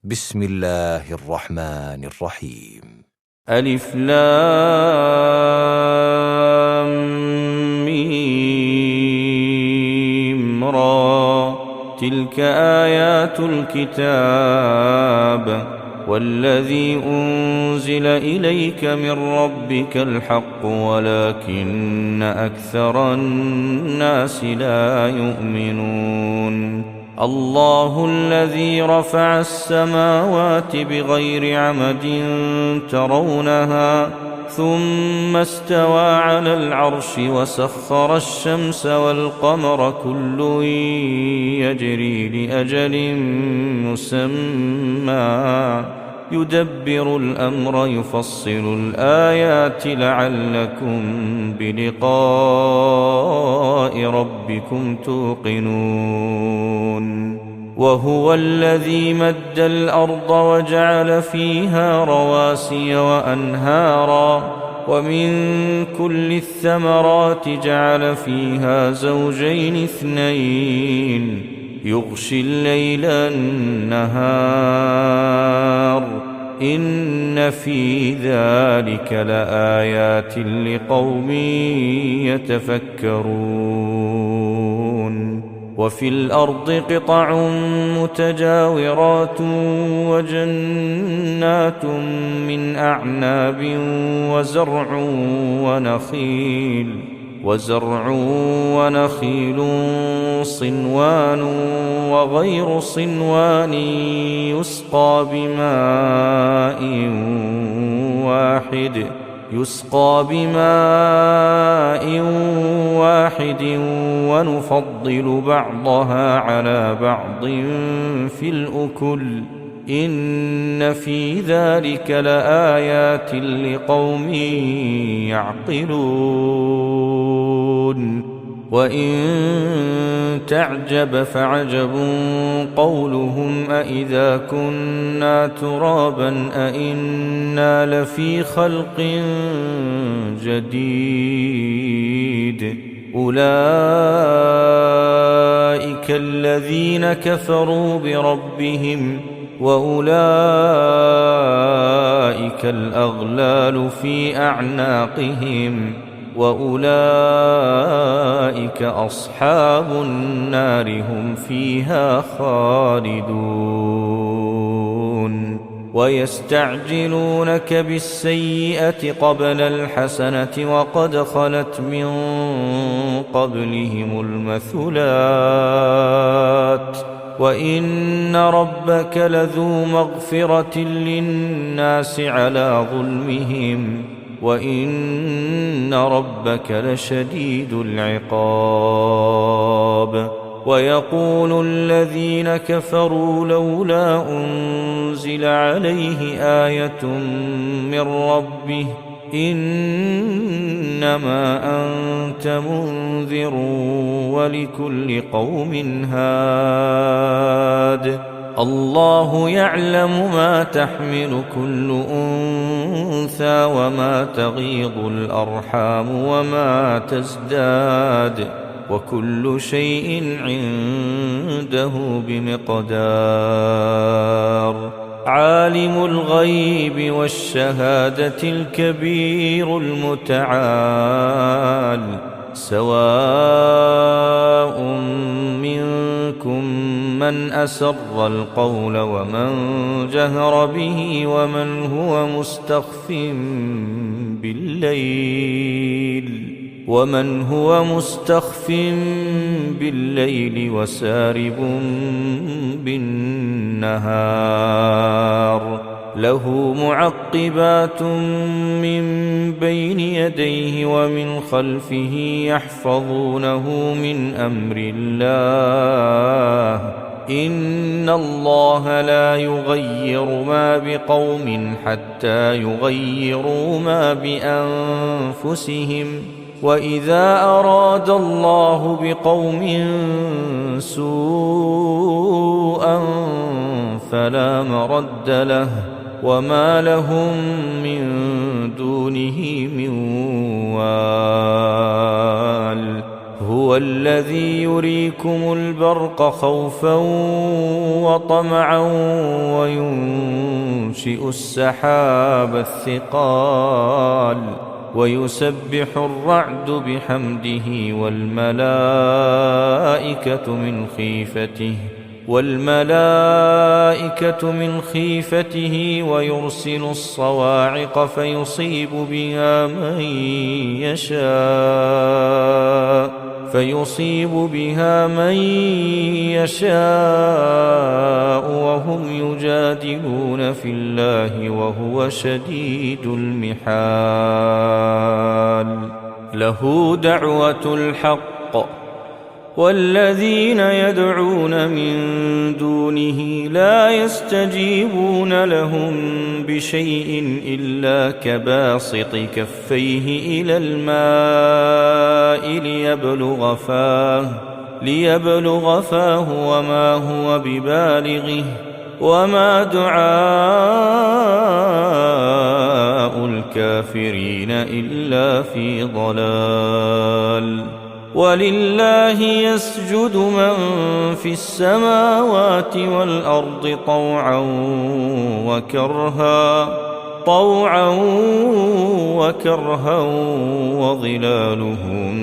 بسم الله الرحمن الرحيم. ألف لام ميم را. تلك آيات الكتاب والذي أنزل إليك من ربك الحق ولكن أكثر الناس لا يؤمنون. الله الذي رفع السماوات بغير عمد ترونها ثم استوى على العرش وسخر الشمس والقمر كل يجري لأجل مسمى يدبر الأمر يفصل الآيات لعلكم بلقاء ربكم توقنون. وهو الذي مد الأرض وجعل فيها رواسي وأنهارا ومن كل الثمرات جعل فيها زوجين اثنين يغشي الليل النهار إن في ذلك لآيات لقوم يتفكرون. وفي الأرض قطع متجاورات وجنات من أعناب وزرع ونخيل صنوان وغير صنوان يسقى بماء واحد ونفضل بعضها على بعض في الأكل إن في ذلك لآيات لقوم يعقلون. وإن تعجب فعجب قولهم أإذا كنا ترابا أإنا لفي خلق جديد أولئك الذين كفروا بربهم وأولئك الأغلال في أعناقهم وأولئك أصحاب النار هم فيها خالدون. ويستعجلونك بالسيئة قبل الحسنة وقد خلت من قبلهم المثلات وإن ربك لذو مغفرة للناس على ظلمهم وإن ربك لشديد العقاب. ويقول الذين كفروا لولا أنزل عليه آية من ربه إنما أنت منذر ولكل قوم هاد. الله يعلم ما تحمل كل أنثى وما تغيض الأرحام وما تزداد وكل شيء عنده بمقدار. عالم الغيب والشهادة الكبير المتعال سواء منكم من أسر القول ومن جهر به ومن هو مستخف بالليل وسارب بالنهار له معقبات من بين يديه ومن خلفه يحفظونه من أمر الله إن الله لا يغير ما بقوم حتى يغيروا ما بأنفسهم وإذا أراد الله بقوم سوءا فلا مرد له وما لهم من دونه من وال. هو الذي يريكم البرق خوفا وطمعا ينشئ السحاب الثقال ويسبح الرعد بحمده والملائكة من خيفته ويرسل الصواعق فيصيب بها من يشاء وهم يجادلون في الله وهو شديد المحال. له دعوة الحق والذين يدعون من دونه لا يستجيبون لهم بشيء إلا كباسط كفيه إلى الماء ليبلغ فاه وما هو ببالغه وما دعاء الكافرين إلا في ضلال. ولله يسجد من في السماوات والأرض طوعا وكرها وظلالهم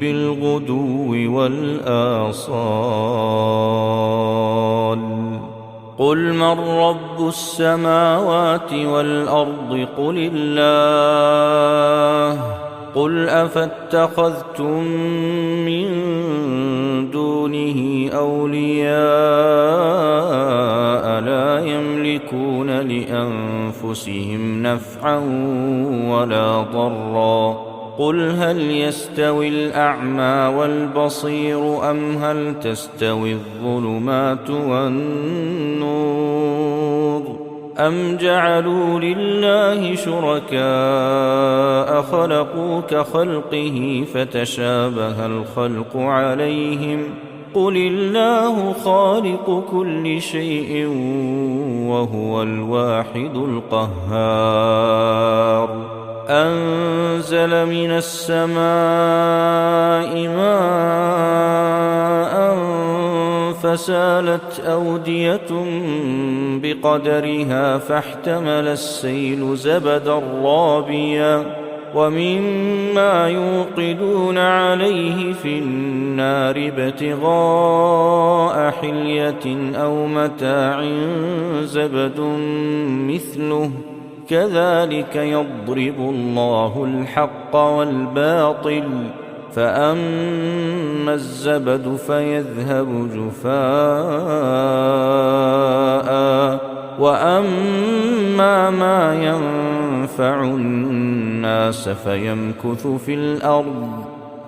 بالغدو والآصال. قل من رب السماوات والأرض قل الله. قل أفاتخذتم من دونه أولياء لا يملكون لأنفسهم نفعا ولا ضرا. قل هل يستوي الأعمى والبصير أم هل تستوي الظلمات والنور أم جعلوا لله شركاء خلقوا كخلقه فتشابه الخلق عليهم قل الله خالق كل شيء وهو الواحد القهار. أنزل من السماء ماء فسالت أودية بقدرها فاحتمل السيل زبدا رابيا ومما يوقدون عليه في النار ابتغاء حلية أو متاع زبد مثله كذلك يضرب الله الحق والباطل فأما الزبد فيذهب جفاء وأما ما ينفع الناس فيمكث في الأرض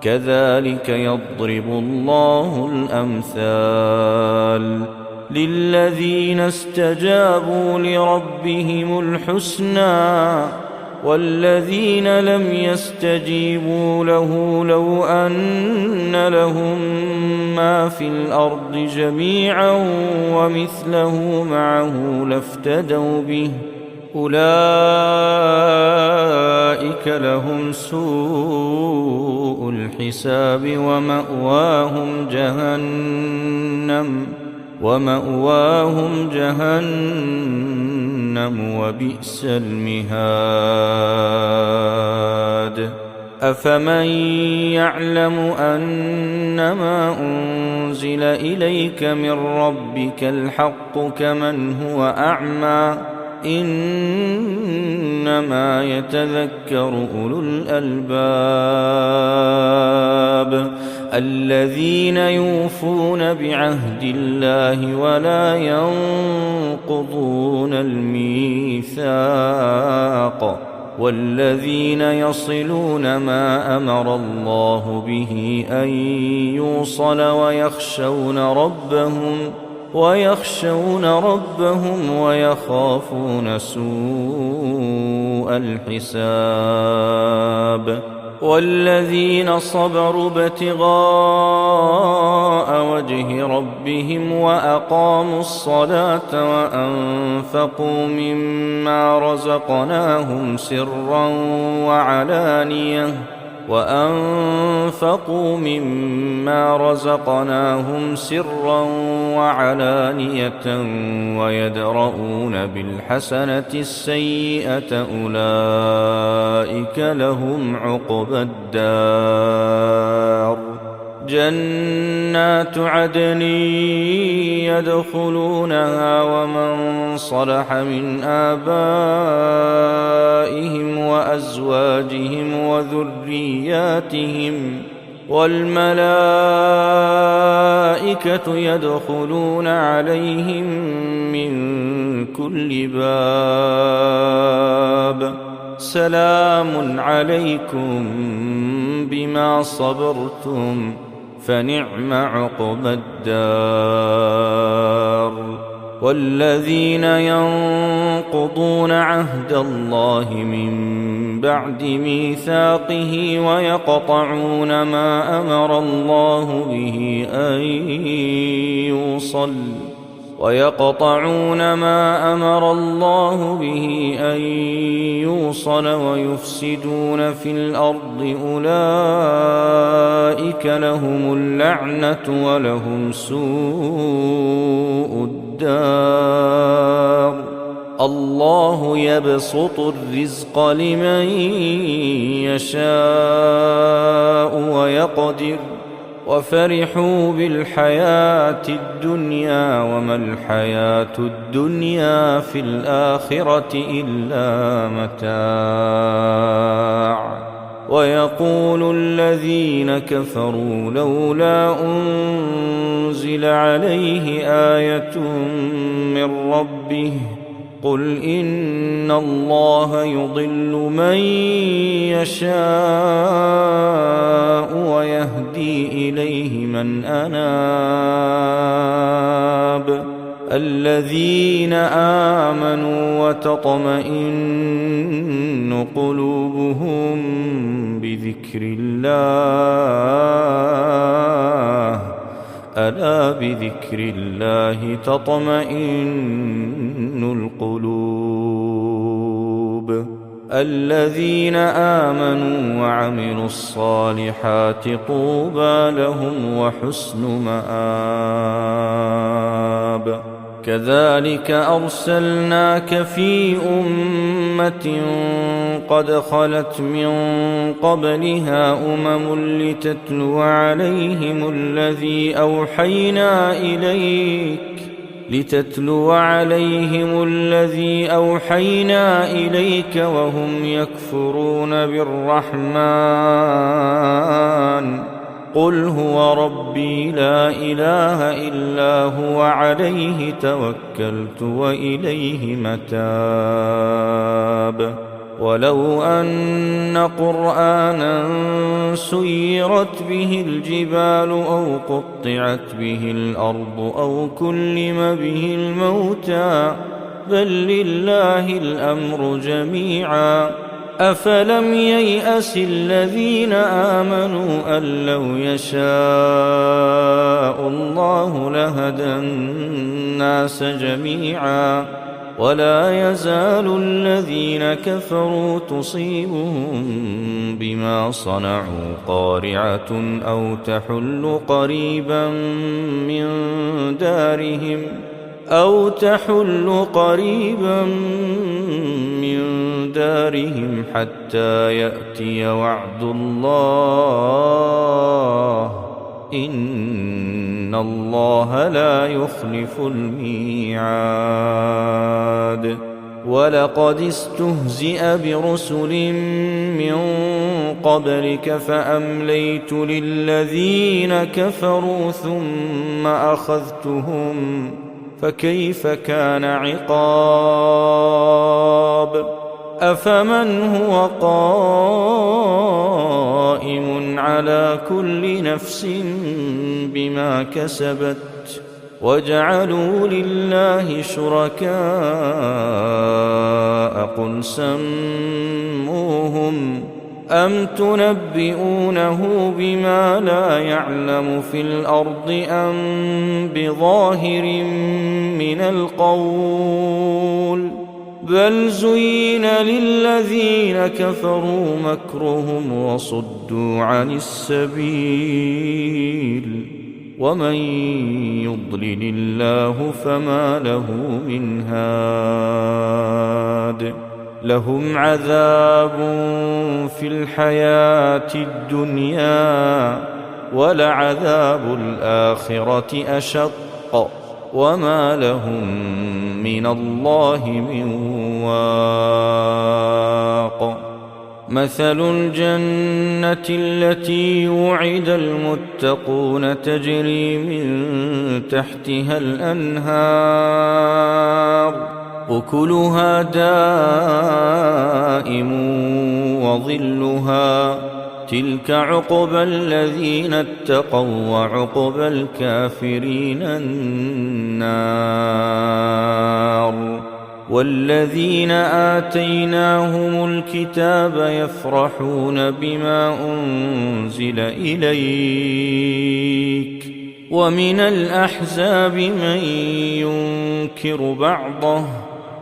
كذلك يضرب الله الأمثال. للذين استجابوا لربهم الحسنى والذين لم يستجيبوا له لو أن لهم ما في الأرض جميعا ومثله معه لافتدوا به أولئك لهم سوء الحساب ومأواهم جهنم وبئس المهاد. أفمن يعلم أنما أنزل إليك من ربك الحق كمن هو أعمى إنما يتذكر أولو الألباب الذين يوفون بعهد الله ولا ينقضون الميثاق والذين يصلون ما أمر الله به أن يوصل ويخشون ربهم ويخافون سوء الحساب. والذين صبروا ابتغاء وجه ربهم وأقاموا الصلاة وأنفقوا مما رزقناهم سرا وعلانية وأنفقوا مما رزقناهم سرا وعلانية ويدرؤون بالحسنة السيئة أولئك لهم عقبى الدار جنات عدن يدخلونها ومن صلح من آبائهم وأزواجهم وذرياتهم والملائكة يدخلون عليهم من كل باب سلام عليكم بما صبرتم فنعم عقبى الدار والذين ينقضون عهد الله من بعد ميثاقه ويقطعون ما أمر الله به أن يوصل ويفسدون في الأرض أولئك لهم اللعنة ولهم سوء الدار الله يبسط الرزق لمن يشاء ويقدر وفرحوا بالحياة الدنيا وما الحياة الدنيا في الآخرة إلا متاع ويقول الذين كفروا لولا أنزل عليه آية من ربه قل إن الله يضل من يشاء ويهدي إليه من أناب الذين آمنوا وتطمئن قلوبهم بذكر الله ألا بذكر الله تطمئن القلوب الذين آمنوا وعملوا الصالحات طوبى لهم وحسن مآب كذلك أرسلناك في أمة قد خلت من قبلها لتتلو عليهم الذي أوحينا إليك وهم يكفرون بالرحمن قل هو ربي لا إله إلا هو عليه توكلت وإليه متاب ولو أن قرآنا سيرت به الجبال أو قطعت به الأرض أو كلم به الموتى بل لله الأمر جميعا أفلم ييأس الذين آمنوا أن لو يشاء الله لهدى الناس جميعا ولا يزال الذين كفروا تصيبهم بما صنعوا قارعة أو تحل قريبا من دارهم حتى يأتي وعد الله إن الله لا يخلف الميعاد ولقد استهزئ برسل من قبلك فأمليت للذين كفروا ثم أخذتهم فكيف كان عقاب أفمن هو قائم على كل نفس بما كسبت وجعلوا لله شركاء قل سموهم أم تنبئونه بما لا يعلم في الأرض أم بظاهر من القول بل زين للذين كفروا مكرهم وصدوا عن السبيل ومن يضلل الله فما له من هاد لهم عذاب في الحياة الدنيا ولعذاب الآخرة أشق وما لهم من الله من واق مثل الجنة التي يوعد المتقون تجري من تحتها الأنهار أكلها دائم وظلها تلك عقبى الذين اتقوا وعقبى الكافرين النار والذين آتيناهم الكتاب يفرحون بما أنزل إليك ومن الأحزاب من ينكر بعضه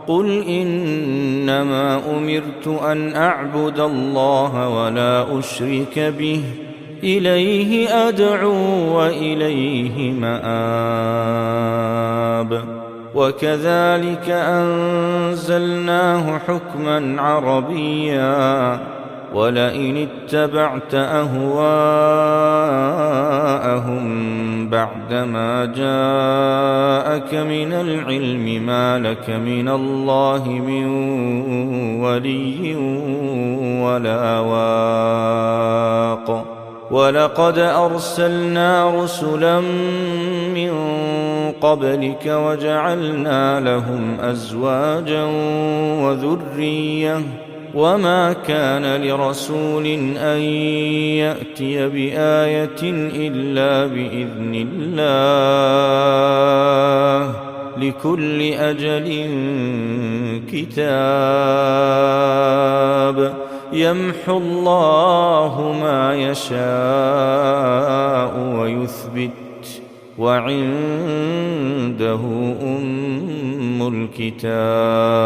قل إنما أمرت أن أعبد الله ولا أشرك به إليه أدعو وإليه مآب وكذلك أنزلناه حكما عربيا ولئن اتبعت أهواءهم بعدما جاءك من العلم ما لك من الله من ولي ولا واق ولقد أرسلنا رسلا من قبلك وجعلنا لهم أزواجا وذرية وما كان لرسول أن يأتي بآية إلا بإذن الله لكل أجل كتاب يمحو الله ما يشاء ويثبت وعنده أم الكتاب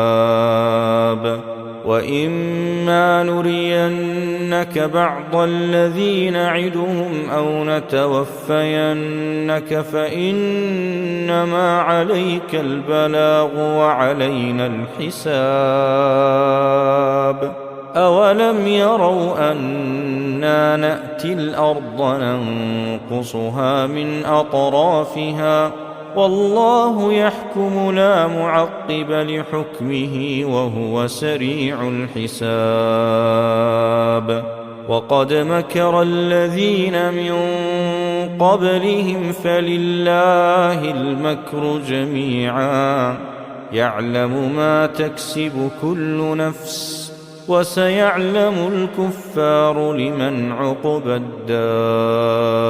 وإما نرينك بعض الذي نعدهم أو نتوفينك فإنما عليك البلاغ وعلينا الحساب أولم يروا أنا نأتي الأرض ننقصها من أطرافها والله يحكم لا معقب لحكمه وهو سريع الحساب وقد مكر الذين من قبلهم فلله المكر جميعا يعلم ما تكسب كل نفس وسيعلم الكفار لمن عقبى الدار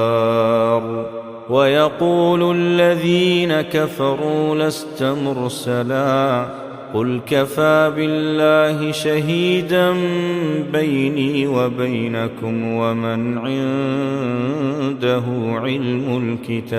ويقول الذين كفروا لست مرسلا قل كفى بالله شهيدا بيني وبينكم ومن عنده علم الكتاب